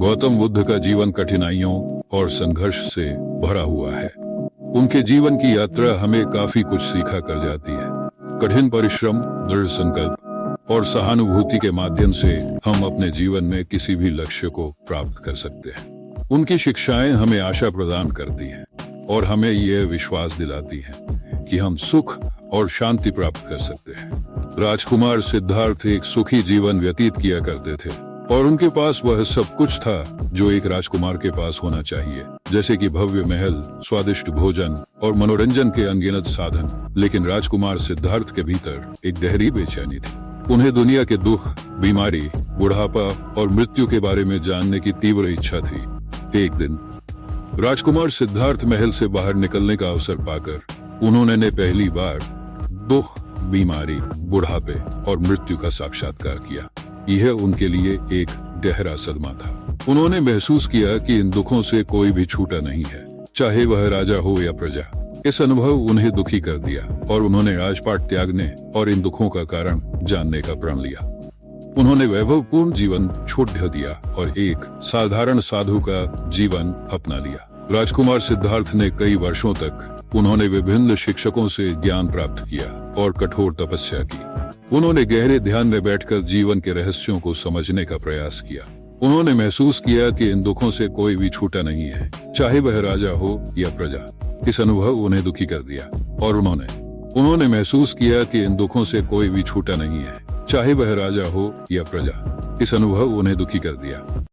गौतम बुद्ध का जीवन कठिनाइयों और संघर्ष से भरा हुआ है। उनके जीवन की यात्रा हमें काफी कुछ सिखा कर जाती है। कठिन परिश्रम, दृढ़ संकल्प और सहानुभूति के माध्यम से हम अपने जीवन में किसी भी लक्ष्य को प्राप्त कर सकते हैं। उनकी शिक्षाएं हमें आशा प्रदान करती हैं और हमें यह विश्वास दिलाती हैं कि हम सुख और शांति प्राप्त कर सकते हैं। राजकुमार सिद्धार्थ एक सुखी जीवन व्यतीत किया करते थे और उनके पास वह सब कुछ था जो एक राजकुमार के पास होना चाहिए, जैसे कि भव्य महल, स्वादिष्ट भोजन और मनोरंजन के अनगिनत साधन। लेकिन राजकुमार सिद्धार्थ के भीतर एक गहरी बेचैनी थी। उन्हें दुनिया के दुख, बीमारी, बुढ़ापा और मृत्यु के बारे में जानने की तीव्र इच्छा थी। एक दिन राजकुमार सिद्धार्थ महल से बाहर निकलने का अवसर पाकर उन्होंने पहली बार दुख, बीमारी, बुढ़ापे और मृत्यु का साक्षात्कार किया। यह उनके लिए एक गहरा सदमा था। उन्होंने महसूस किया कि इन दुखों से कोई भी छूटा नहीं है, चाहे वह राजा हो या प्रजा। इस अनुभव उन्हें दुखी कर दिया और उन्होंने राजपाट त्यागने और इन दुखों का कारण जानने का प्रण लिया। उन्होंने वैभवपूर्ण जीवन छोड़ दिया और एक साधारण साधु का जीवन अपना लिया। राजकुमार सिद्धार्थ ने कई वर्षों तक उन्होंने विभिन्न शिक्षकों से ज्ञान प्राप्त किया और कठोर तपस्या की। उन्होंने गहरे ध्यान में बैठकर जीवन के रहस्यों को समझने का प्रयास किया। उन्होंने महसूस किया कि इन दुखों से कोई भी छूटा नहीं है, चाहे वह राजा हो या प्रजा। इस अनुभव उन्हें दुखी कर दिया और उन्होंने महसूस किया कि इन दुखों से कोई भी छूटा नहीं है, चाहे वह राजा हो या प्रजा। इस अनुभव उन्हें दुखी कर दिया